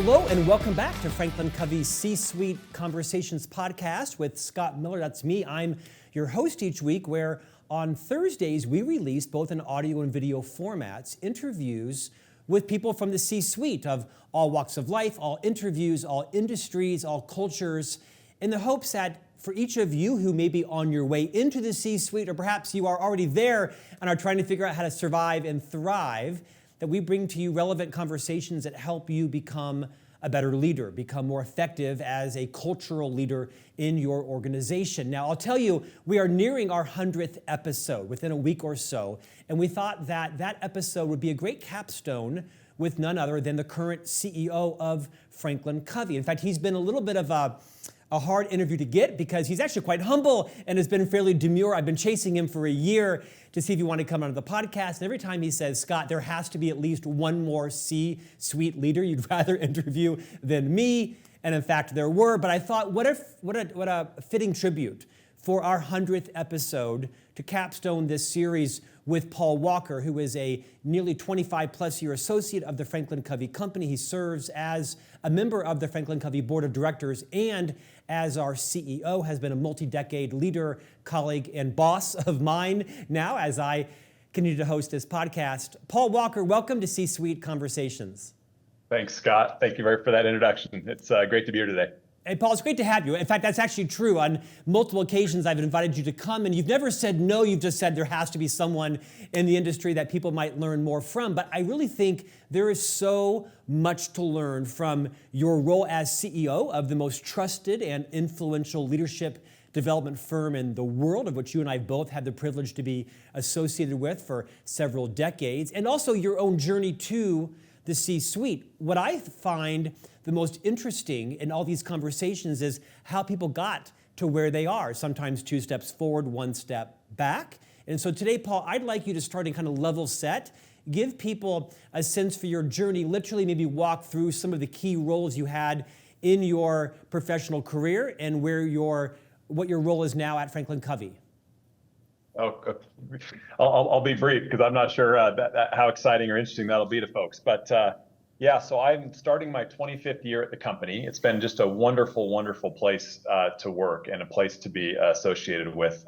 Hello and welcome back to Franklin Covey's C-Suite Conversations podcast with Scott Miller. That's me. I'm your host each week, where on Thursdays we release, both in audio and video formats, interviews with people from the C-Suite of all walks of life, all interviews, all industries, all cultures, in the hopes that for each of you who may be on your way into the C-Suite, or perhaps you are already there and are trying to figure out how to survive and thrive, that we bring to you relevant conversations that help you become a better leader, become more effective as a cultural leader in your organization. Now, I'll tell you, we are nearing our 100th episode within a week or so, and we thought that that episode would be a great capstone with none other than the current CEO of Franklin Covey. In fact, he's been a little bit of a hard interview to get because he's actually quite humble and has been fairly demure. I've been chasing him for a year to see if he wanted to come onto the podcast. And every time he says, Scott, there has to be at least one more C-suite leader you'd rather interview than me. And in fact, there were. But I thought, what a fitting tribute for our 100th episode to capstone this series with Paul Walker, who is a nearly 25-plus year associate of the Franklin Covey Company. He serves as a member of the Franklin Covey Board of Directors and as our CEO, has been a multi-decade leader, colleague, and boss of mine now as I continue to host this podcast. Paul Walker, welcome to C-Suite Conversations. Thanks, Scott. Thank you very for that introduction. It's great to be here today. Hey, Paul, it's great to have you. In fact, that's actually true. On multiple occasions, I've invited you to come, and you've never said no. You've just said there has to be someone in the industry that people might learn more from. But I really think there is so much to learn from your role as CEO of the most trusted and influential leadership development firm in the world, of which you and I both had the privilege to be associated with for several decades, and also your own journey to the C-suite. What I find the most interesting in all these conversations is how people got to where they are, sometimes 2 steps forward, 1 step back. And so today, Paul, I'd like you to start in kind of level set, give people a sense for your journey, literally maybe walk through some of the key roles you had in your professional career and what your role is now at Franklin Covey. I'll be brief because I'm not sure how exciting or interesting that'll be to folks. But so I'm starting my 25th year at the company. It's been just a wonderful, wonderful place to work and a place to be associated with.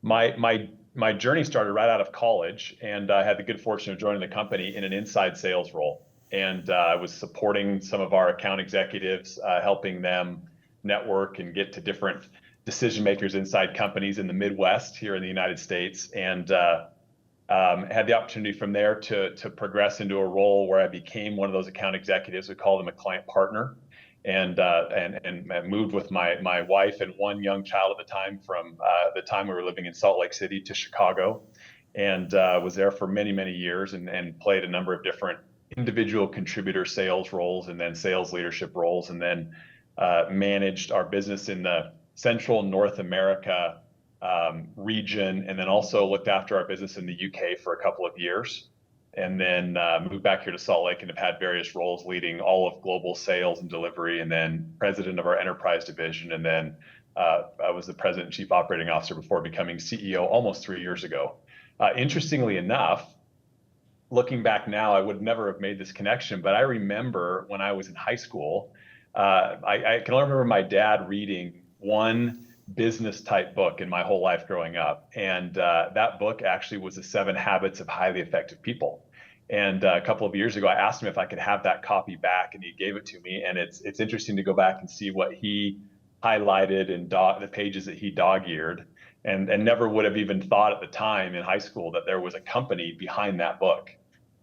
My journey started right out of college, and I had the good fortune of joining the company in an inside sales role. And I was supporting some of our account executives, helping them network and get to different decision makers inside companies in the Midwest here in the United States, and had the opportunity from there to progress into a role where I became one of those account executives. We call them a client partner, and moved with my wife and one young child at the time from the time we were living in Salt Lake City to Chicago, and was there for many, many years and played a number of different individual contributor sales roles and then sales leadership roles, and then managed our business in the Central North America region, and then also looked after our business in the UK for a couple of years, and then moved back here to Salt Lake and have had various roles leading all of global sales and delivery, and then president of our enterprise division, and then I was the president and chief operating officer before becoming CEO almost 3 years ago. Interestingly enough, looking back now, I would never have made this connection, but I remember when I was in high school, I can only remember my dad reading one business type book in my whole life growing up. And that book actually was The 7 Habits of Highly Effective People. And a couple of years ago, I asked him if I could have that copy back, and he gave it to me. And it's interesting to go back and see what he highlighted and the pages that he dog-eared, and never would have even thought at the time in high school that there was a company behind that book.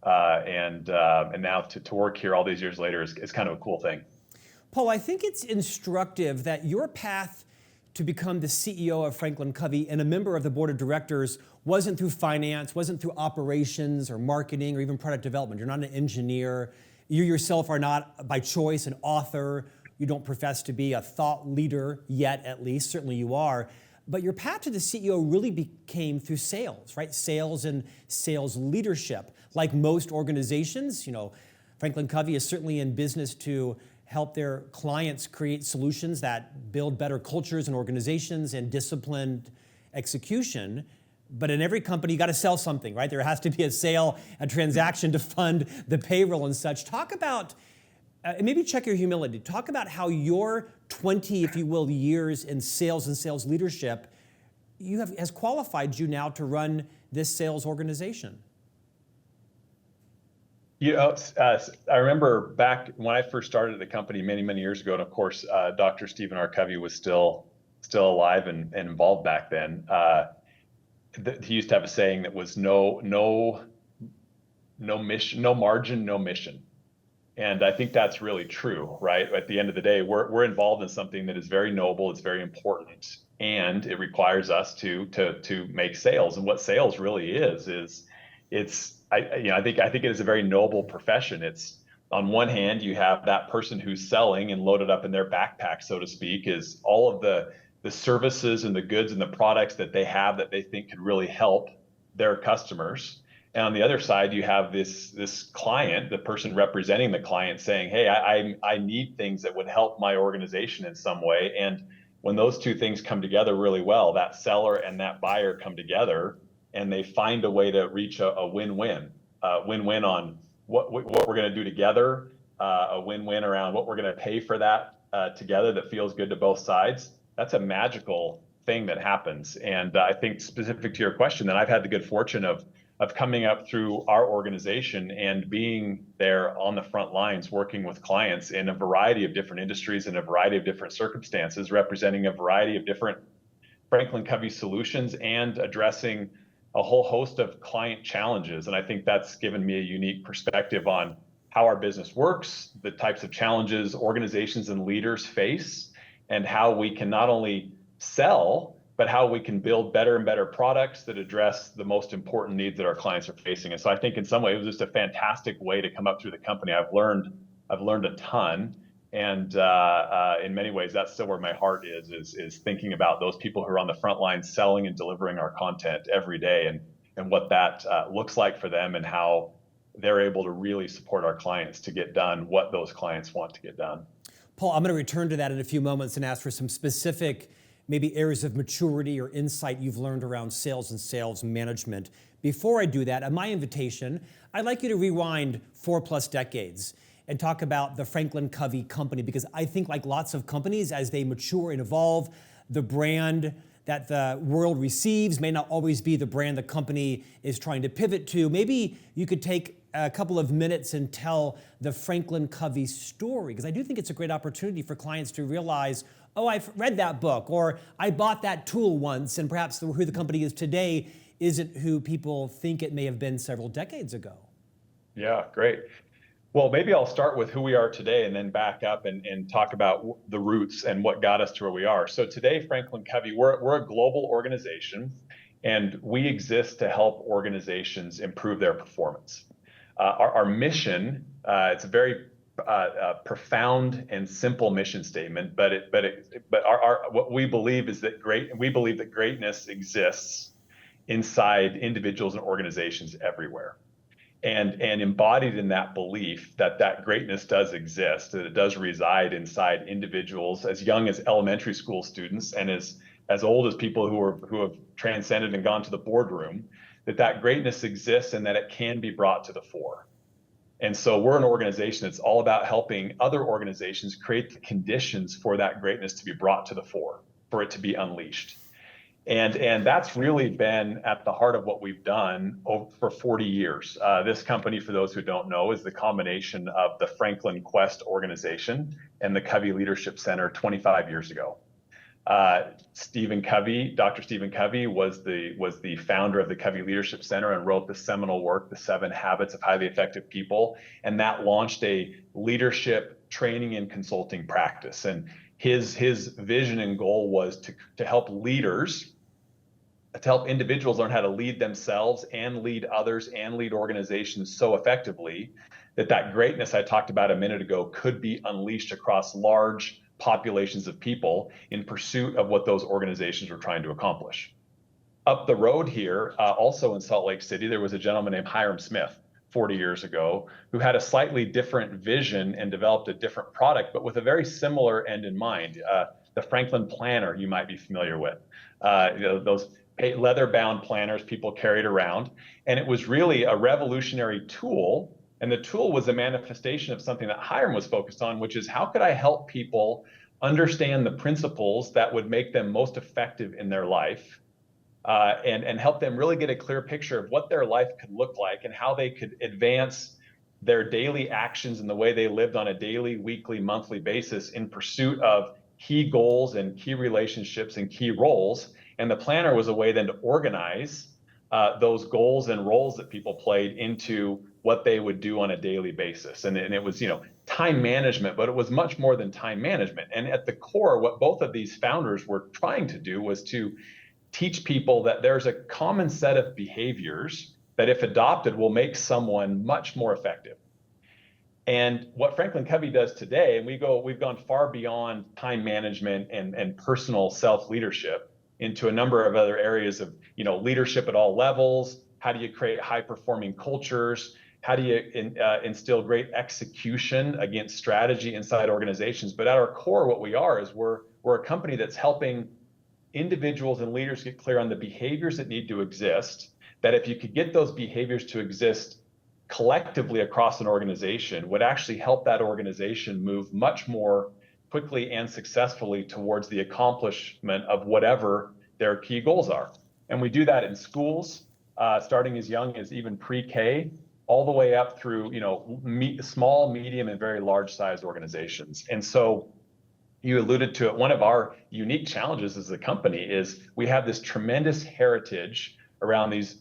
And now to work here all these years later is kind of a cool thing. Paul, I think it's instructive that your path to become the CEO of Franklin Covey and a member of the board of directors wasn't through finance, wasn't through operations or marketing or even product development. You're not an engineer. You yourself are not, by choice, an author. You don't profess to be a thought leader yet, at least. Certainly you are. But your path to the CEO really became through sales, right? Sales and sales leadership. Like most organizations, Franklin Covey is certainly in business to help their clients create solutions that build better cultures and organizations and disciplined execution. But in every company, you got to sell something, right? There has to be a sale, a transaction to fund the payroll and such. Talk about And maybe check your humility. Talk about how your 20, if you will, years in sales and sales leadership has qualified you now to run this sales organization. I remember back when I first started at the company many, many years ago, and of course, Dr. Stephen R. Covey was still alive and involved back then. He used to have a saying that was no mission, no margin, no mission. And I think that's really true, right? At the end of the day, we're involved in something that is very noble, it's very important, and it requires us to make sales. And what sales really is I think it is a very noble profession. It's, on one hand, you have that person who's selling, and loaded up in their backpack, so to speak, is all of the services and the goods and the products that they have that they think could really help their customers. And on the other side, you have this client, the person representing the client, saying, hey, I need things that would help my organization in some way. And when those two things come together really well, that seller and that buyer come together, and they find a way to reach a win-win on what we're going to do together, a win-win around what we're going to pay for that together that feels good to both sides. That's a magical thing that happens. And I think, specific to your question, that I've had the good fortune of coming up through our organization and being there on the front lines, working with clients in a variety of different industries, in a variety of different circumstances, representing a variety of different Franklin Covey solutions and addressing a whole host of client challenges. And I think that's given me a unique perspective on how our business works, the types of challenges organizations and leaders face, and how we can not only sell, but how we can build better and better products that address the most important needs that our clients are facing. And so I think in some way it was just a fantastic way to come up through the company. I've learned a ton. And in many ways, that's still where my heart is thinking about those people who are on the front lines selling and delivering our content every day, and what that looks like for them, and how they're able to really support our clients to get done what those clients want to get done. Paul, I'm going to return to that in a few moments and ask for some specific maybe areas of maturity or insight you've learned around sales and sales management. Before I do that, at my invitation, I'd like you to rewind 4+ decades and talk about the Franklin Covey company, because I think, like lots of companies, as they mature and evolve, the brand that the world receives may not always be the brand the company is trying to pivot to. Maybe you could take a couple of minutes and tell the Franklin Covey story, because I do think it's a great opportunity for clients to realize, oh, I've read that book, or I bought that tool once, and perhaps who the company is today isn't who people think it may have been several decades ago. Yeah, great. Well, maybe I'll start with who we are today and then back up and talk about the roots and what got us to where we are. So today, Franklin Covey, we're a global organization, and we exist to help organizations improve their performance. Our mission, it's a very profound and simple mission statement, but what we believe is that greatness exists inside individuals and organizations everywhere. And embodied in that belief that greatness does exist, that it does reside inside individuals as young as elementary school students and as old as people who have transcended and gone to the boardroom, that greatness exists and that it can be brought to the fore. And so we're an organization that's all about helping other organizations create the conditions for that greatness to be brought to the fore, for it to be unleashed. And that's really been at the heart of what we've done for 40 years. This company, for those who don't know, is the combination of the Franklin Quest organization and the Covey Leadership Center 25 years ago. Stephen Covey, Dr. Stephen Covey was the founder of the Covey Leadership Center and wrote the seminal work, The 7 Habits of Highly Effective People. And that launched a leadership training and consulting practice. And his vision and goal was to help leaders, to help individuals learn how to lead themselves and lead others and lead organizations so effectively that greatness I talked about a minute ago could be unleashed across large populations of people in pursuit of what those organizations were trying to accomplish. Up the road here, also in Salt Lake City, there was a gentleman named Hiram Smith 40 years ago who had a slightly different vision and developed a different product, but with a very similar end in mind. The Franklin Planner you might be familiar with, those leather-bound planners people carried around. And it was really a revolutionary tool And the tool was a manifestation of something that Hiram was focused on, which is how could I help people understand the principles that would make them most effective in their life, and help them really get a clear picture of what their life could look like and how they could advance their daily actions and the way they lived on a daily, weekly, monthly basis in pursuit of key goals and key relationships and key roles. And the planner was a way then to organize those goals and roles that people played into what they would do on a daily basis. And it was, time management, but it was much more than time management. And at the core, what both of these founders were trying to do was to teach people that there's a common set of behaviors that, if adopted, will make someone much more effective. And what Franklin Covey does today, and we've gone far beyond time management and personal self-leadership into a number of other areas of, leadership at all levels. How do you create high-performing cultures? How do you instill great execution against strategy inside organizations? But at our core, what we are is we're a company that's helping individuals and leaders get clear on the behaviors that need to exist, that if you could get those behaviors to exist collectively across an organization, would actually help that organization move much more quickly and successfully towards the accomplishment of whatever their key goals are. And we do that in schools, starting as young as even pre-K, all the way up through, small, medium, and very large size organizations. And so you alluded to it. One of our unique challenges as a company is we have this tremendous heritage around these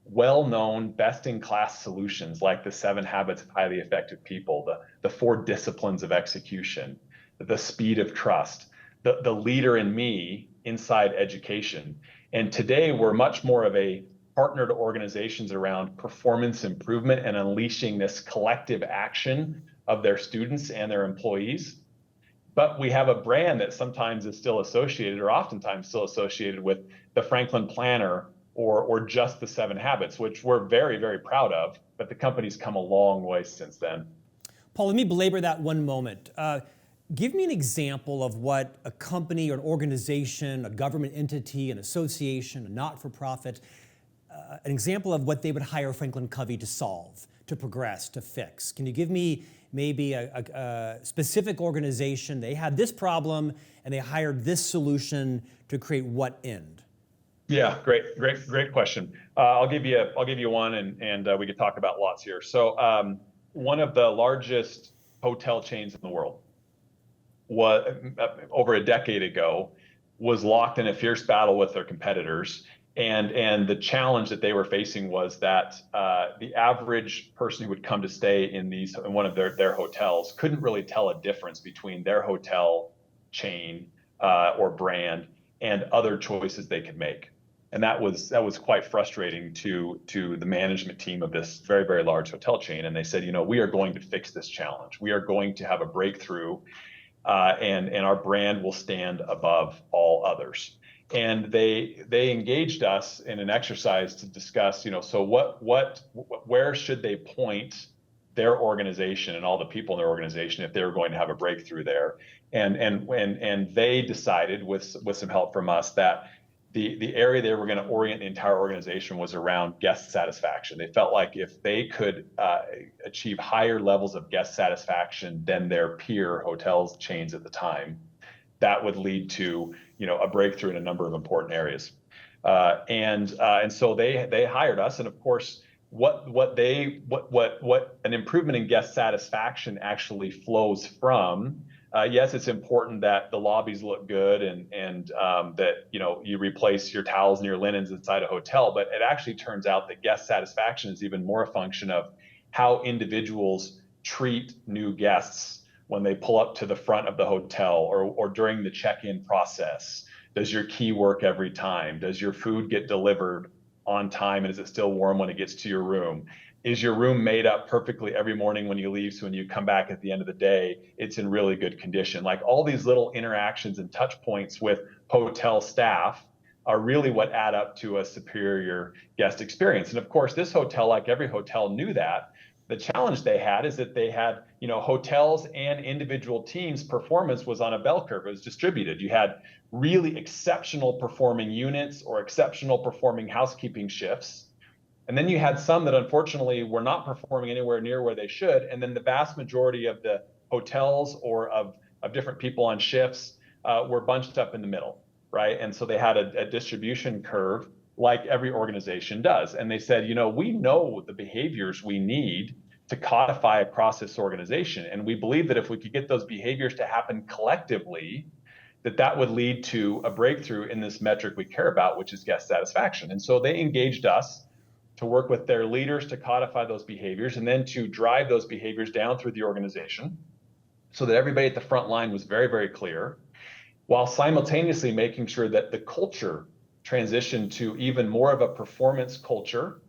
well-known, best-in-class solutions like the 7 Habits of Highly Effective People, the 4 Disciplines of Execution, the Speed of Trust, the Leader in Me inside education. And today we're much more of a partner to organizations around performance improvement and unleashing this collective action of their students and their employees. But we have a brand that sometimes is still associated, or oftentimes still associated, with the Franklin Planner or just the 7 Habits, which we're very, very proud of, but the company's come a long way since then. Paul, let me belabor that one moment. Give me an example of what a company or an organization, a government entity, an association, a not-for-profit, an example of what they would hire Franklin Covey to solve, to progress, to fix. Can you give me maybe a specific organization, they had this problem and they hired this solution to create what end? Yeah, great question. I'll give you one, and we could talk about lots here. So one of the largest hotel chains in the world was over a decade ago was locked in a fierce battle with their competitors. And the challenge that they were facing was that the average person who would come to stay in one of their hotels couldn't really tell a difference between their hotel chain or brand and other choices they could make. And that was quite frustrating to the management team of this very, very large hotel chain. And they said, we are going to fix this challenge. We are going to have a breakthrough, and our brand will stand above all others. And they engaged us in an exercise to discuss, so where should they point their organization and all the people in their organization if they were going to have a breakthrough there? And they decided with some help from us that the area they were going to orient the entire organization was around guest satisfaction. They felt like if they could achieve higher levels of guest satisfaction than their peer hotels chains at the time, that would lead to a breakthrough in a number of important areas. And so they hired us, and of course, what an improvement in guest satisfaction actually flows from. Yes, it's important that the lobbies look good and that you replace your towels and your linens inside a hotel, but it actually turns out that guest satisfaction is even more a function of how individuals treat new guests when they pull up to the front of the hotel or during the check-in process. Does your key work every time? Does your food get delivered on time, and is it still warm when it gets to your room? Is your room made up perfectly every morning when you leave, so when you come back at the end of the day, it's in really good condition? Like, all these little interactions and touch points with hotel staff are really what add up to a superior guest experience. And of course, this hotel, like every hotel, knew that. The challenge they had is that they had, hotels and individual teams' performance was on a bell curve. It was distributed. You had really exceptional performing units or exceptional performing housekeeping shifts, And then you had some that unfortunately were not performing anywhere near where they should. And then the vast majority of the hotels or of different people on shifts were bunched up in the middle, right? And so they had a distribution curve like every organization does. And they said, we know the behaviors we need to codify across this organization. And we believe that if we could get those behaviors to happen collectively, that would lead to a breakthrough in this metric we care about, which is guest satisfaction. And so they engaged us to work with their leaders to codify those behaviors and then to drive those behaviors down through the organization so that everybody at the front line was very, very clear, while simultaneously making sure that the culture transitioned to even more of a performance culture,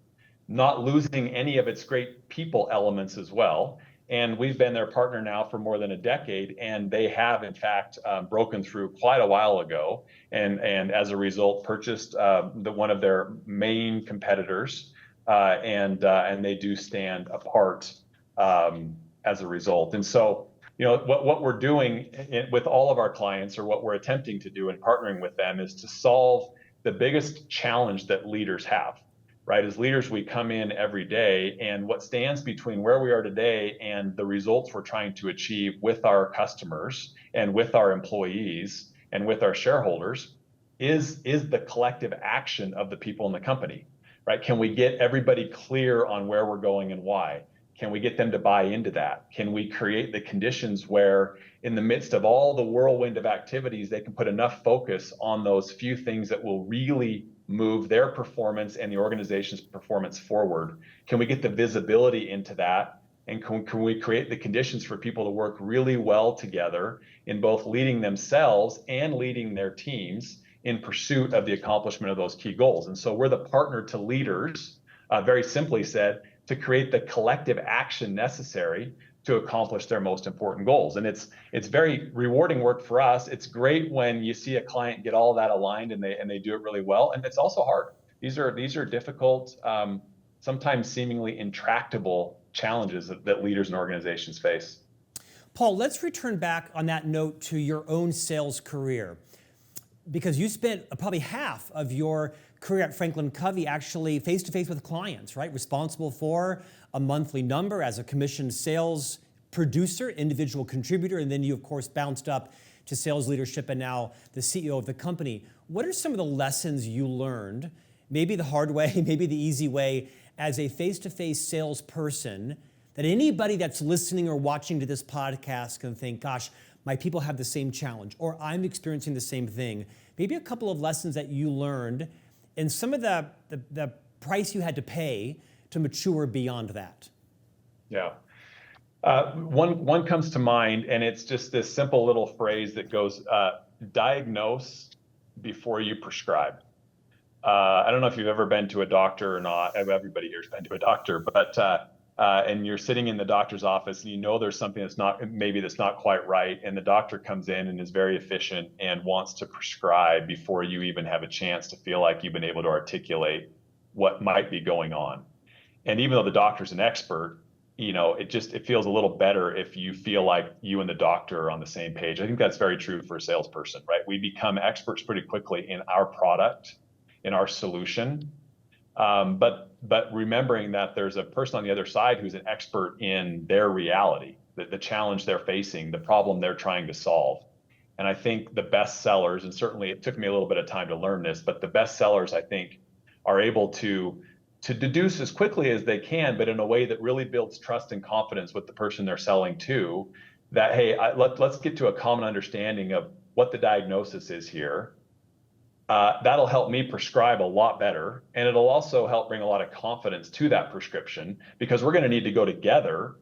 not losing any of its great people elements as well. And we've been their partner now for more than a decade, and they have, in fact, broken through quite a while ago, and as a result, purchased one of their main competitors, and they do stand apart as a result. And so, what we're doing with all of our clients, or what we're attempting to do in partnering with them, is to solve the biggest challenge that leaders have. Right, as leaders, we come in every day, and what stands between where we are today and the results we're trying to achieve with our customers and with our employees and with our shareholders is the collective action of the people in the company. Right? Can we get everybody clear on where we're going and why? Can we get them to buy into that? Can we create the conditions where, in the midst of all the whirlwind of activities, they can put enough focus on those few things that will really move their performance and the organization's performance forward? Can we get the visibility into that? And can we create the conditions for people to work really well together in both leading themselves and leading their teams in pursuit of the accomplishment of those key goals? And so we're the partner to leaders, very simply said, to create the collective action necessary to accomplish their most important goals. And it's very rewarding work for us. It's great when you see a client get all that aligned and they do it really well. And it's also hard. These are difficult, sometimes seemingly intractable challenges that leaders and organizations face. Paul, let's return back on that note to your own sales career, because you spent probably half of your career at Franklin Covey actually face-to-face with clients, right? Responsible for a monthly number as a commissioned sales producer, individual contributor, and then you, of course, bounced up to sales leadership and now the CEO of the company. What are some of the lessons you learned, maybe the hard way, maybe the easy way, as a face-to-face salesperson, that anybody that's listening or watching to this podcast can think, gosh, my people have the same challenge, or I'm experiencing the same thing? Maybe a couple of lessons that you learned and some of the price you had to pay to mature beyond that. Yeah. One comes to mind, and it's just this simple little phrase that goes, diagnose before you prescribe. I don't know if you've ever been to a doctor or not. Everybody here's been to a doctor, but and you're sitting in the doctor's office and there's something that's not quite right, and the doctor comes in and is very efficient and wants to prescribe before you even have a chance to feel like you've been able to articulate what might be going on. And even though the doctor's an expert, it feels a little better if you feel like you and the doctor are on the same page. I think that's very true for a salesperson, right? We become experts pretty quickly in our product, in our solution. But remembering that there's a person on the other side who's an expert in their reality, the challenge they're facing, the problem they're trying to solve. And I think the best sellers, and certainly it took me a little bit of time to learn this, but the best sellers, I think, are able to deduce as quickly as they can, but in a way that really builds trust and confidence with the person they're selling to, that, hey, let's get to a common understanding of what the diagnosis is here. That'll help me prescribe a lot better. And it'll also help bring a lot of confidence to that prescription, because we're going to need to go together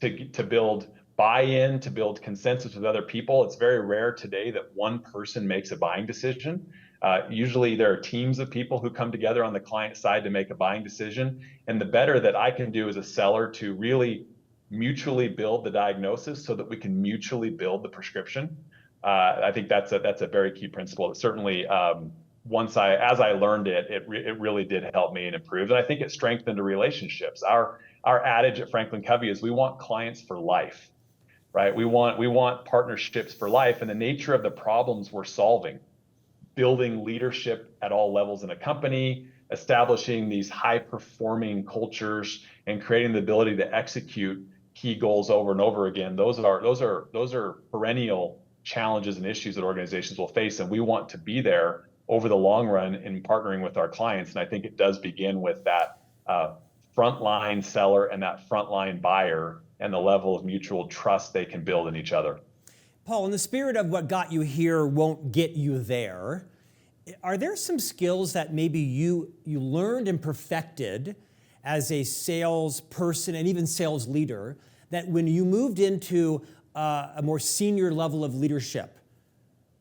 to build buy-in, to build consensus with other people. It's very rare today that one person makes a buying decision. Usually there are teams of people who come together on the client side to make a buying decision. And the better that I can do as a seller to really mutually build the diagnosis so that we can mutually build the prescription. I think that's a very key principle. It certainly, as I learned it really did help me and improve. And I think it strengthened the relationships. Our adage at Franklin Covey is we want clients for life, right? We want partnerships for life, and the nature of the problems we're solving, building leadership at all levels in a company, establishing these high-performing cultures and creating the ability to execute key goals over and over again. Those are perennial challenges and issues that organizations will face, and we want to be there over the long run in partnering with our clients. And I think it does begin with that frontline seller and that frontline buyer and the level of mutual trust they can build in each other. Paul, in the spirit of what got you here won't get you there, are there some skills that maybe you learned and perfected as a salesperson and even sales leader that when you moved into a more senior level of leadership,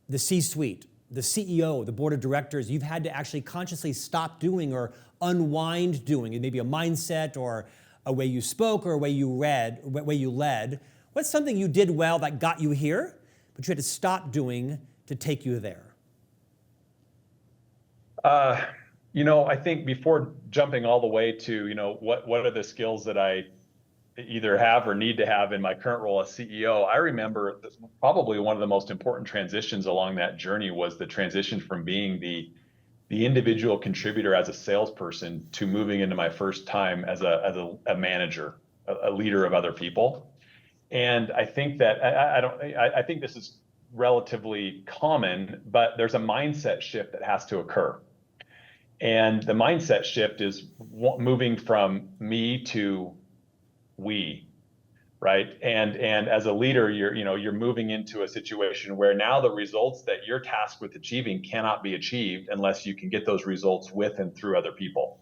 the C-suite, the CEO, the board of directors, you've had to actually consciously stop doing or unwind doing? It may be a mindset or a way you spoke or a way you led. What's something you did well that got you here, but you had to stop doing to take you there? I think before jumping all the way to, what are the skills that I either have or need to have in my current role as CEO, I remember probably one of the most important transitions along that journey was the transition from being the individual contributor as a salesperson to moving into my first time as a manager, a leader of other people. And I think that I think this is relatively common, but there's a mindset shift that has to occur. And the mindset shift is moving from me to we, right? And as a leader, you're moving into a situation where now the results that you're tasked with achieving cannot be achieved unless you can get those results with and through other people.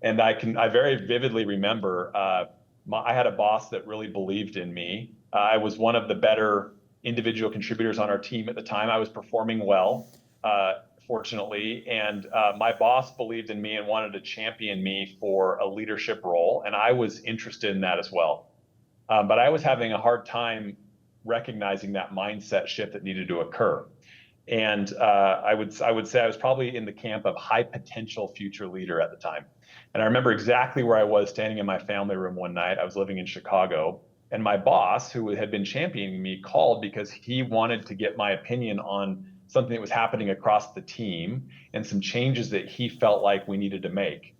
And I very vividly remember I had a boss that really believed in me. I was one of the better individual contributors on our team at the time. I was performing well, fortunately, and my boss believed in me and wanted to champion me for a leadership role, and I was interested in that as well. But I was having a hard time recognizing that mindset shift that needed to occur. And I would say I was probably in the camp of high potential future leader at the time. And I remember exactly where I was standing in my family room one night. I was living in Chicago, and my boss, who had been championing me, called because he wanted to get my opinion on something that was happening across the team and some changes that he felt like we needed to make.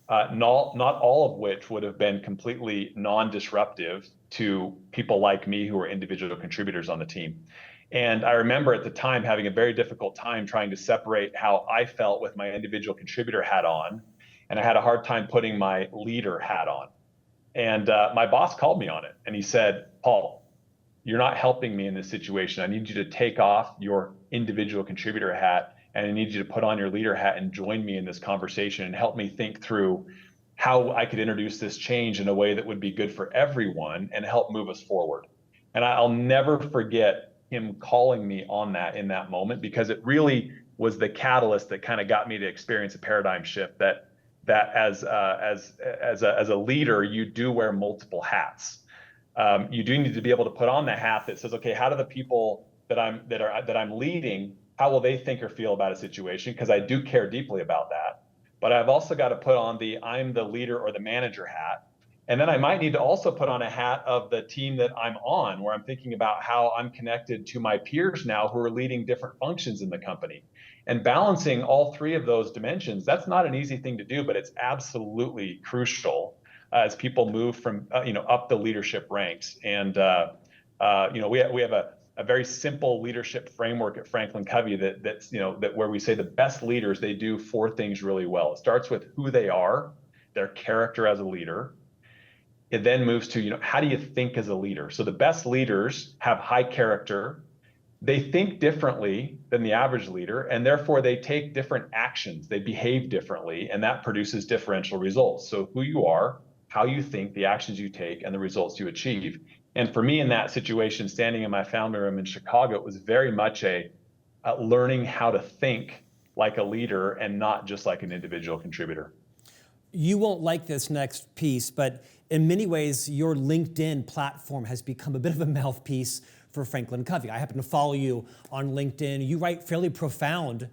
Not all of which would have been completely non-disruptive to people like me who were individual contributors on the team. And I remember at the time having a very difficult time trying to separate how I felt with my individual contributor hat on, and I had a hard time putting my leader hat on. And my boss called me on it, and he said, "Paul, you're not helping me in this situation. I need you to take off your individual contributor hat, and I need you to put on your leader hat and join me in this conversation and help me think through how I could introduce this change in a way that would be good for everyone and help move us forward." And I'll never forget him calling me on that in that moment, because it really was the catalyst that kind of got me to experience a paradigm shift that as a leader, you do wear multiple hats. You do need to be able to put on the hat that says, okay, how do the people that I'm leading, how will they think or feel about a situation? Because I do care deeply about that. But I've also got to put on I'm the leader or the manager hat. And then I might need to also put on a hat of the team that I'm on, where I'm thinking about how I'm connected to my peers now who are leading different functions in the company. And balancing all three of those dimensions, that's not an easy thing to do, but it's absolutely crucial as people move from up the leadership ranks. And we have a very simple leadership framework at Franklin Covey that where we say the best leaders, they do four things really well. It starts with who they are, their character as a leader. It then moves to how do you think as a leader? So the best leaders have high character. They think differently than the average leader, and therefore they take different actions. They behave differently, and that produces differential results. So who you are, how you think, the actions you take, and the results you achieve. And for me in that situation, standing in my family room in Chicago, it was very much a learning how to think like a leader and not just like an individual contributor. You won't like this next piece, but in many ways, your LinkedIn platform has become a bit of a mouthpiece for Franklin Covey. I happen to follow you on LinkedIn. You write fairly profound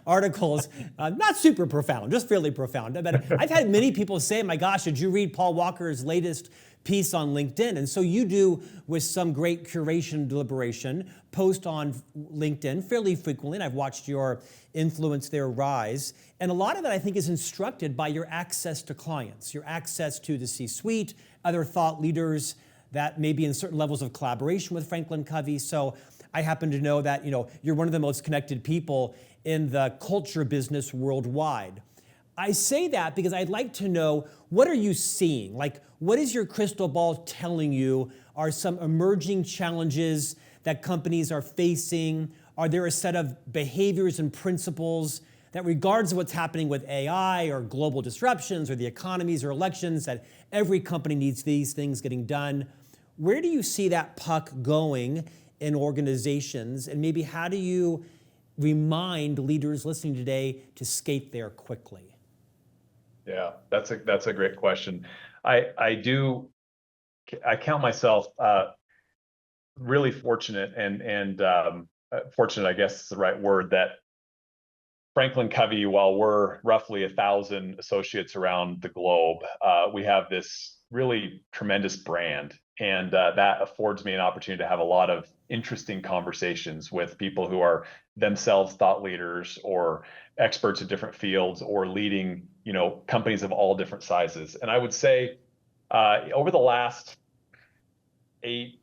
articles. Not super profound, just fairly profound. But I've had many people say, my gosh, did you read Paul Walker's latest piece on LinkedIn. And so you do, with some great curation and deliberation, post on LinkedIn fairly frequently, and I've watched your influence there rise. And a lot of that, I think, is instructed by your access to clients, your access to the C-suite, other thought leaders that may be in certain levels of collaboration with Franklin Covey. So I happen to know that you're one of the most connected people in the culture business worldwide. I say that because I'd like to know, what are you seeing? Like, what is your crystal ball telling you are some emerging challenges that companies are facing? Are there a set of behaviors and principles that, regardless of what's happening with AI or global disruptions or the economies or elections, that every company needs these things getting done? Where do you see that puck going in organizations? And maybe how do you remind leaders listening today to skate there quickly? Yeah, that's a great question. I count myself really fortunate and fortunate, I guess is the right word, that Franklin Covey, while we're roughly 1,000 associates around the globe, we have this really tremendous brand, and that affords me an opportunity to have a lot of interesting conversations with people who are themselves thought leaders or experts in different fields or leading, companies of all different sizes. And I would say over the last 8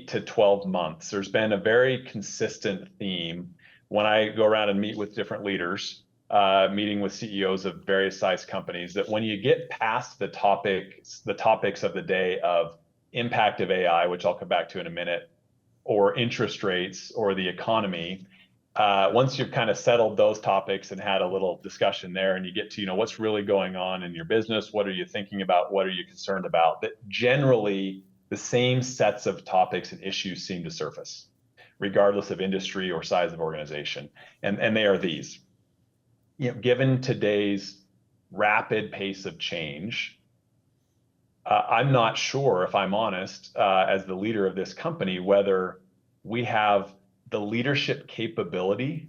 to 12 months, there's been a very consistent theme when I go around and meet with different leaders, meeting with CEOs of various size companies, that when you get past the topics of the day of impact of AI, which I'll come back to in a minute, or interest rates or the economy, once you've kind of settled those topics and had a little discussion there, and you get to, what's really going on in your business, what are you thinking about, what are you concerned about, that generally the same sets of topics and issues seem to surface, regardless of industry or size of organization. And they are these. Given today's rapid pace of change, I'm not sure, if I'm honest, as the leader of this company, whether we have the leadership capability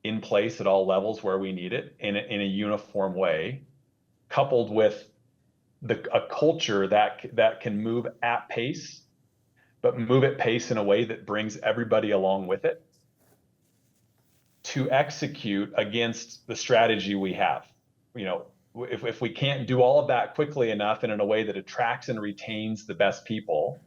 in place at all levels where we need it in a uniform way, coupled with a culture that can move at pace, but move at pace in a way that brings everybody along with it, to execute against the strategy we have. If we can't do all of that quickly enough and in a way that attracts and retains the best people,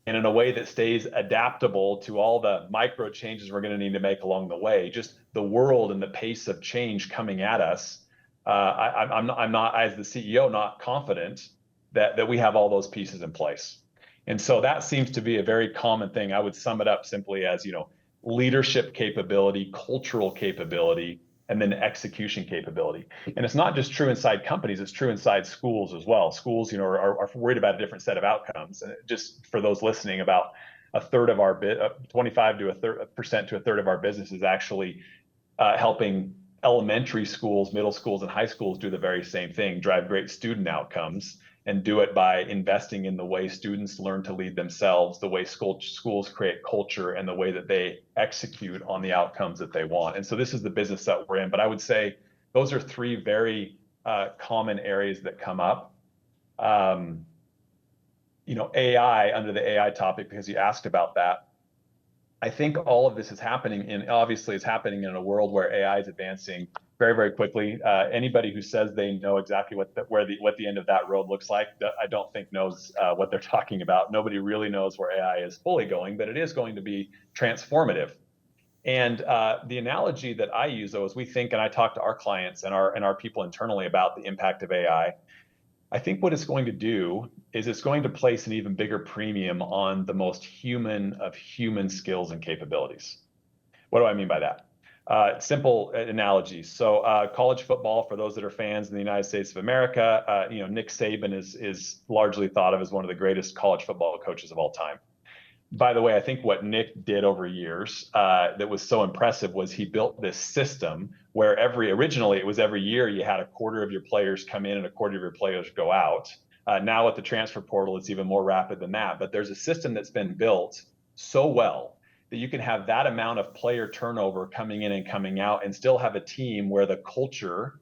and in a way that stays adaptable to all the micro changes we're going to need to make along the way, just the world and the pace of change coming at us, I'm not, as the CEO, not confident that we have all those pieces in place. And so that seems to be a very common thing. I would sum it up simply as, leadership capability, cultural capability, and then execution capability. And it's not just true inside companies, it's true inside schools as well. Schools, are worried about a different set of outcomes. And just for those listening, about a third of our 25% to a third of our business is actually helping elementary schools, middle schools, and high schools do the very same thing, drive great student outcomes, and do it by investing in the way students learn to lead themselves, the way schools create culture, and the way that they execute on the outcomes that they want. And so this is the business that we're in. But I would say those are three very common areas that come up. AI, under the AI topic, because you asked about that, I think all of this is happening, and obviously it's happening in a world where AI is advancing very, very quickly. Anybody who says they know exactly what the end of that road looks like, I don't think knows what they're talking about. Nobody really knows where AI is fully going, but it is going to be transformative. And the analogy that I use, though, as we think, and I talk to our clients and our people internally about the impact of AI, I think what it's going to do is it's going to place an even bigger premium on the most human of human skills and capabilities. What do I mean by that? Simple analogy. So college football, for those that are fans in the United States of America, Nick Saban is largely thought of as one of the greatest college football coaches of all time. By the way, I think what Nick did over years that was so impressive was he built this system where originally it was every year you had a quarter of your players come in and a quarter of your players go out. Now with the transfer portal, it's even more rapid than that. But there's a system that's been built so well that you can have that amount of player turnover coming in and coming out and still have a team where the culture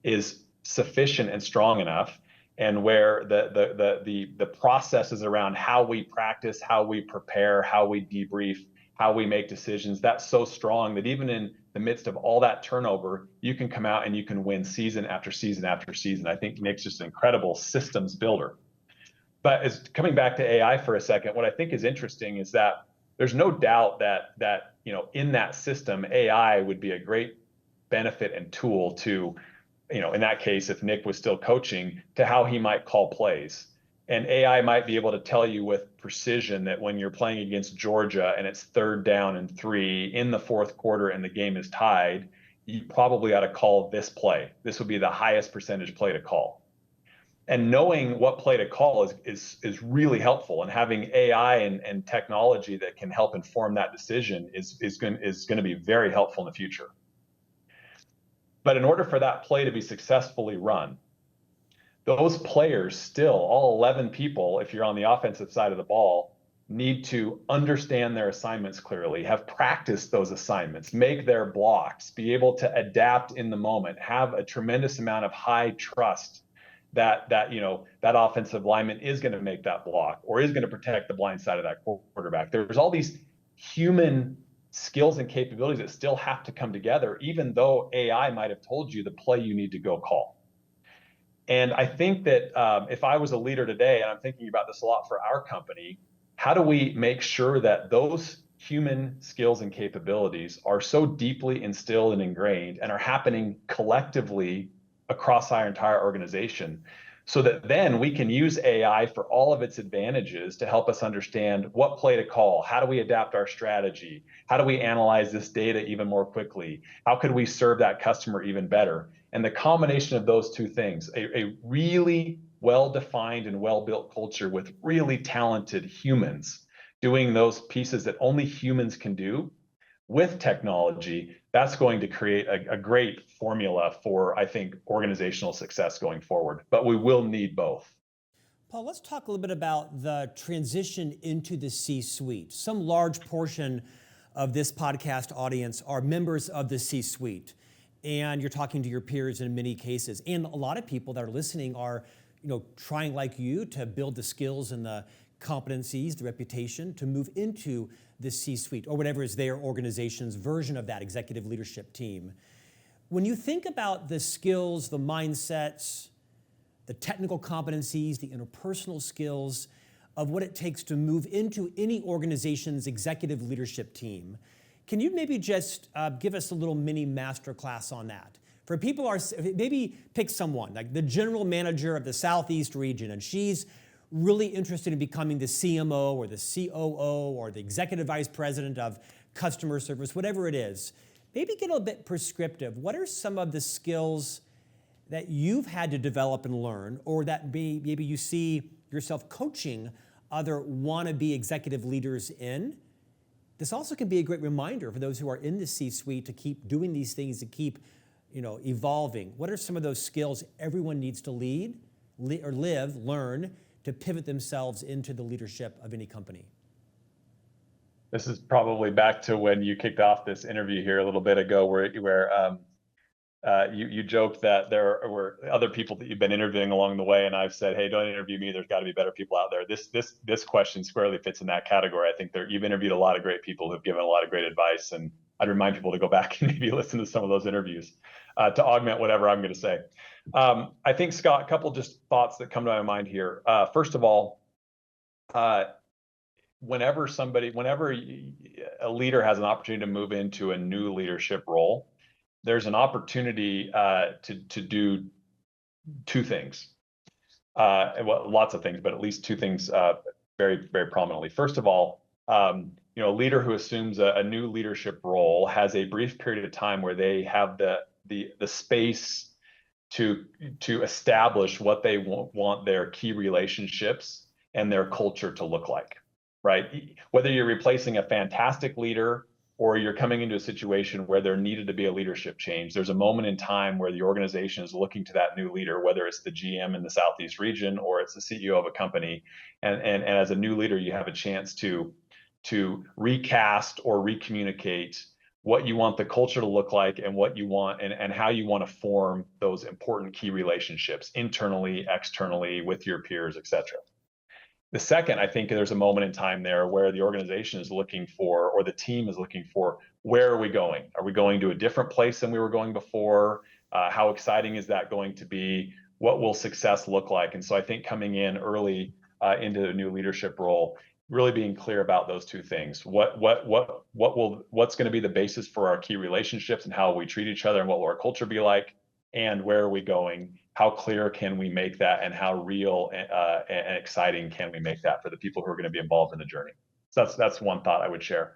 is sufficient and strong enough, and where the processes around how we practice, how we prepare, how we debrief, how we make decisions, that's so strong that even in the midst of all that turnover, you can come out and you can win season after season after season. I think Nick's just an incredible systems builder. But as coming back to AI for a second, what I think is interesting is that there's no doubt that in that system, AI would be a great benefit and tool to, in that case, if Nick was still coaching, to how he might call plays. And AI might be able to tell you with precision that when you're playing against Georgia and it's 3rd down and 3 in the 4th quarter and the game is tied, you probably ought to call this play. This would be the highest percentage play to call. And knowing what play to call is really helpful. And having AI and technology that can help inform that decision is going to be very helpful in the future. But in order for that play to be successfully run, those players still, all 11 people, if you're on the offensive side of the ball, need to understand their assignments clearly, have practiced those assignments, make their blocks, be able to adapt in the moment, have a tremendous amount of high trust that offensive lineman is going to make that block or is going to protect the blind side of that quarterback. There's all these human skills and capabilities that still have to come together, even though AI might have told you the play you need to go call. And I think that if I was a leader today, and I'm thinking about this a lot for our company, how do we make sure that those human skills and capabilities are so deeply instilled and ingrained and are happening collectively across our entire organization, so that then we can use AI for all of its advantages to help us understand what play to call, how do we adapt our strategy, how do we analyze this data even more quickly, how could we serve that customer even better. And the combination of those two things, a really well-defined and well-built culture with really talented humans doing those pieces that only humans can do with technology, that's going to create a great formula for, I think, organizational success going forward. But we will need both. Paul, let's talk a little bit about the transition into the C-suite. Some large portion of this podcast audience are members of the C-suite, and you're talking to your peers in many cases. And a lot of people that are listening are, trying like you to build the skills and the competencies, the reputation to move into the C-suite or whatever is their organization's version of that executive leadership team. When you think about the skills, the mindsets, the technical competencies, the interpersonal skills of what it takes to move into any organization's executive leadership team, can you maybe just give us a little mini masterclass on that? For people maybe pick someone like the general manager of the Southeast region, and she's really interested in becoming the CMO or the COO or the executive vice president of customer service, whatever it is. Maybe get a bit prescriptive. What are some of the skills that you've had to develop and learn, or that maybe you see yourself coaching other wannabe executive leaders in? This also can be a great reminder for those who are in the C-suite to keep doing these things, to keep evolving. What are some of those skills everyone needs to learn to pivot themselves into the leadership of any company? This is probably back to when you kicked off this interview here a little bit ago, where you joked that there were other people that you've been interviewing along the way, and I've said, hey, don't interview me. There's got to be better people out there. This question squarely fits in that category. I think you've interviewed a lot of great people who've given a lot of great advice, and I'd remind people to go back and maybe listen to some of those interviews to augment whatever I'm going to say. I think, Scott, a couple just thoughts that come to my mind here. First of all, whenever a leader has an opportunity to move into a new leadership role, there's an opportunity to do two things. Well, lots of things, but at least two things very, very prominently. First of all, a leader who assumes a new leadership role has a brief period of time where they have the space to establish what they want their key relationships and their culture to look like, right? Whether you're replacing a fantastic leader or you're coming into a situation where there needed to be a leadership change, there's a moment in time where the organization is looking to that new leader, whether it's the GM in the Southeast region or it's the CEO of a company. And as a new leader, you have a chance to recast or recommunicate what you want the culture to look like, and what you want and how you want to form those important key relationships internally, externally, with your peers, etc. The second, I think there's a moment in time there where the organization is looking for, or the team is looking for, where are we going? Are we going to a different place than we were going before? How exciting is that going to be? What will success look like? And so I think coming in early into a new leadership role, really being clear about those two things. What's going to be the basis for our key relationships, and how we treat each other, and what will our culture be like? And where are we going? How clear can we make that, and how real and exciting can we make that for the people who are going to be involved in the journey? So that's one thought I would share.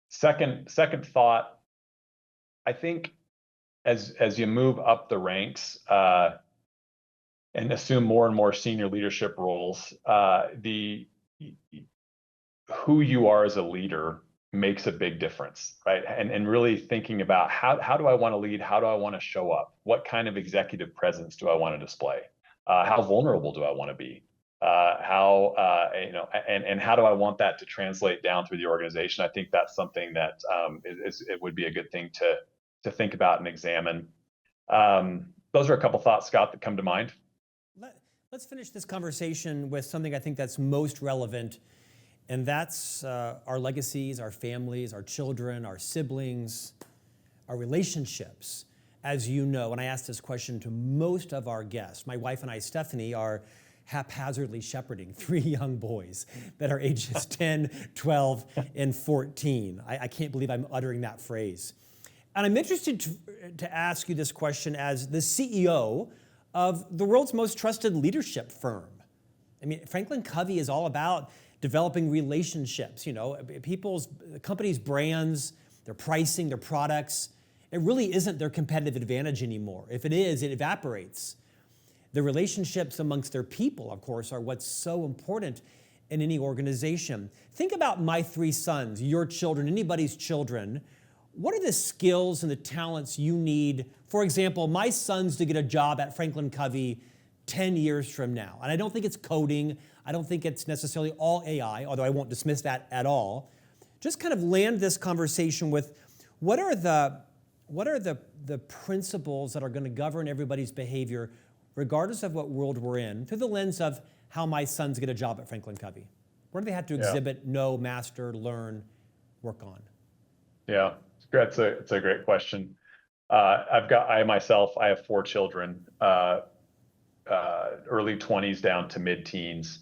Second thought, I think as you move up the ranks and assume more and more senior leadership roles, who you are as a leader makes a big difference, right? And really thinking about how do I want to lead? How do I want to show up? What kind of executive presence do I want to display? How vulnerable do I want to be? And how do I want that to translate down through the organization? I think that's something that it would be a good thing to think about and examine. Those are a couple thoughts, Scott, that come to mind. Let's finish this conversation with something I think that's most relevant. And that's our legacies, our families, our children, our siblings, our relationships. As you know, and I ask this question to most of our guests, my wife and I, Stephanie, are haphazardly shepherding 3 young boys that are ages 10, 12, and 14. I can't believe I'm uttering that phrase. And I'm interested to ask you this question as the CEO of the world's most trusted leadership firm. I mean, Franklin Covey is all about developing relationships, companies' brands, their pricing, their products. It really isn't their competitive advantage anymore. If it is, it evaporates. The relationships amongst their people, of course, are what's so important in any organization. Think about my 3 sons, your children, anybody's children. What are the skills and the talents you need, for example, my sons to get a job at Franklin Covey 10 years from now? And I don't think it's coding. I don't think it's necessarily all AI, although I won't dismiss that at all. Just kind of land this conversation with what are the principles that are going to govern everybody's behavior, regardless of what world we're in, through the lens of how my sons get a job at Franklin Covey? What do they have to exhibit, know, master, learn, work on? Yeah, it's a great question. I have 4 children, early 20s down to mid-teens.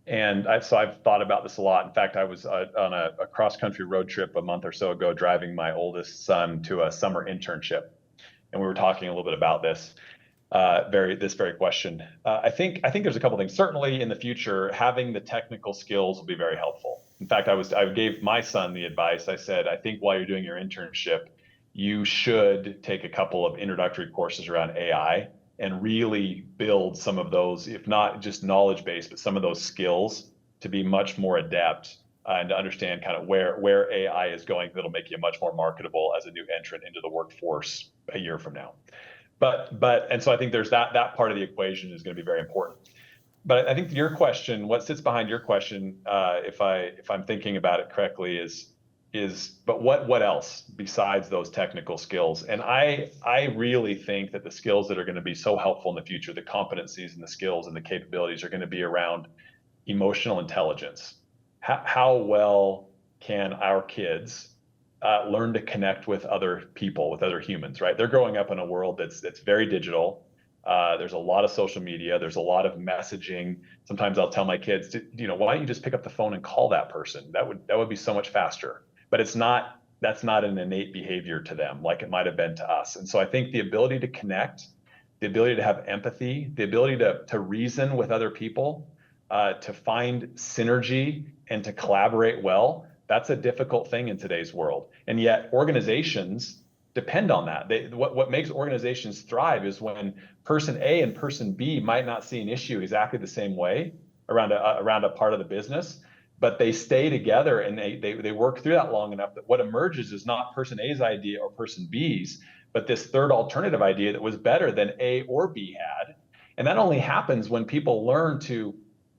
And so I've thought about this a lot. In fact, I was on a cross-country road trip a month or so ago, driving my oldest son to a summer internship. And we were talking a little bit about this very question. I think there's a couple things. Certainly in the future, having the technical skills will be very helpful. In fact, I gave my son the advice. I said, I think while you're doing your internship, you should take a couple of introductory courses around AI and really build some of those, if not just knowledge base, but some of those skills to be much more adept and to understand kind of where AI is going. That'll make you much more marketable as a new entrant into the workforce a year from now. And so I think there's that part of the equation is going to be very important. But I think your question, what sits behind your question, if I'm thinking about it correctly, is but what else besides those technical skills? And I really think that the skills that are going to be so helpful in the future, the competencies and the skills and the capabilities, are going to be around emotional intelligence. How well can our kids learn to connect with other people, with other humans, right? They're growing up in a world that's very digital. There's a lot of social media. There's a lot of messaging. Sometimes I'll tell my kids, why don't you just pick up the phone and call that person? That would be so much faster. But that's not an innate behavior to them like it might have been to us. And so I think the ability to connect, the ability to have empathy, the ability to reason with other people, to find synergy and to collaborate well, that's a difficult thing in today's world. And yet organizations depend on that. What makes organizations thrive is when person A and person B might not see an issue exactly the same way around a part of the business, but they stay together and they work through that long enough that what emerges is not person A's idea or person B's, but this third alternative idea that was better than A or B had. And that only happens when people learn to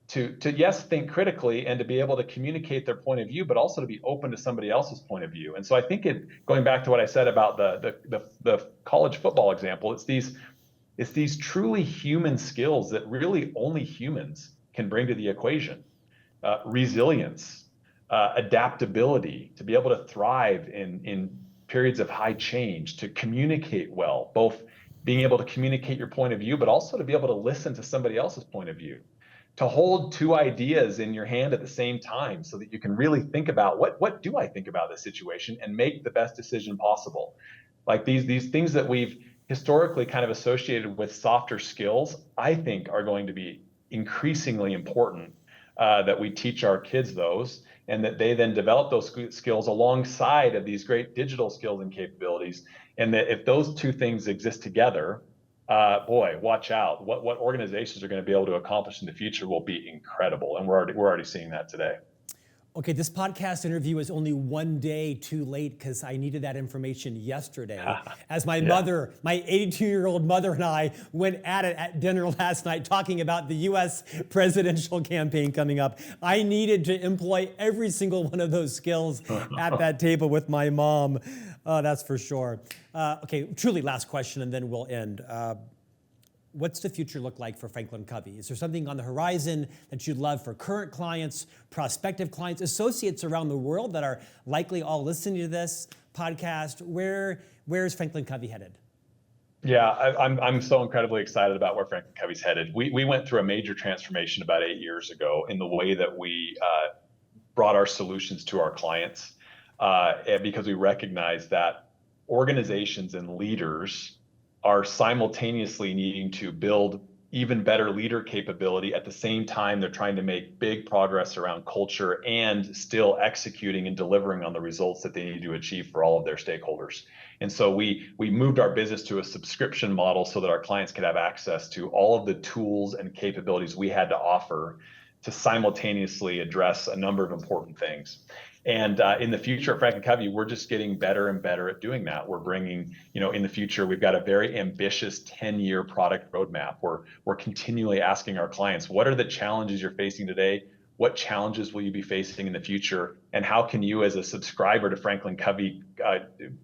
to yes, think critically and to be able to communicate their point of view, but also to be open to somebody else's point of view. And so I think going back to what I said about the college football example, it's these truly human skills that really only humans can bring to the equation. Resilience, adaptability, to be able to thrive in periods of high change, to communicate well, both being able to communicate your point of view, but also to be able to listen to somebody else's point of view, to hold two ideas in your hand at the same time so that you can really think about what do I think about this situation and make the best decision possible. Like these things that we've historically kind of associated with softer skills, I think are going to be increasingly important, that we teach our kids those, and that they then develop those skills alongside of these great digital skills and capabilities. And that if those two things exist together, boy, watch out. What organizations are going to be able to accomplish in the future will be incredible. And we're already seeing that today. Okay, this podcast interview is only one day too late because I needed that information yesterday. As my mother, my 82-year-old mother and I went at it at dinner last night talking about the US presidential campaign coming up. I needed to employ every single one of those skills at that table with my mom. That's for sure. Okay, truly last question and then we'll end. What's the future look like for Franklin Covey? Is there something on the horizon that you'd love for current clients, prospective clients, associates around the world that are likely all listening to this podcast? Where is Franklin Covey headed? Yeah, I'm so incredibly excited about where Franklin Covey's headed. We went through a major transformation about 8 years ago in the way that we brought our solutions to our clients, because we recognized that organizations and leaders are simultaneously needing to build even better leader capability. At the same time, they're trying to make big progress around culture and still executing and delivering on the results that they need to achieve for all of their stakeholders. And so we moved our business to a subscription model so that our clients could have access to all of the tools and capabilities we had to offer to simultaneously address a number of important things. And in the future at Franklin Covey, we're just getting better and better at doing that. We're bringing, in the future, we've got a very ambitious 10-year product roadmap. We're continually asking our clients, what are the challenges you're facing today? What challenges will you be facing in the future? And how can you, as a subscriber to Franklin Covey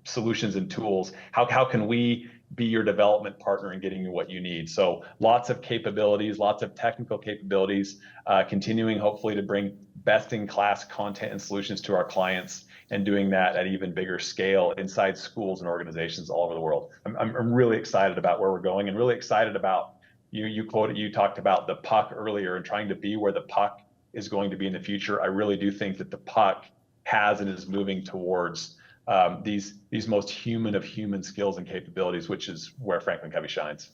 solutions and tools, how can we be your development partner in getting you what you need? So lots of capabilities, lots of technical capabilities, continuing hopefully to bring best-in-class content and solutions to our clients, and doing that at even bigger scale inside schools and organizations all over the world. I'm really excited about where we're going, and really excited about you talked about the puck earlier and trying to be where the puck is going to be in the future. I really do think that the puck has and is moving towards these most human of human skills and capabilities, which is where Franklin Covey shines.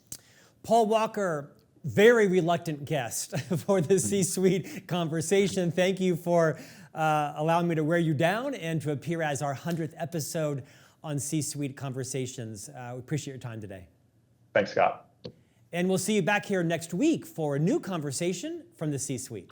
Paul Walker, very reluctant guest for the C-Suite conversation. Thank you for allowing me to wear you down and to appear as our 100th episode on C-Suite Conversations. We appreciate your time today. Thanks, Scott. And we'll see you back here next week for a new conversation from the C-Suite.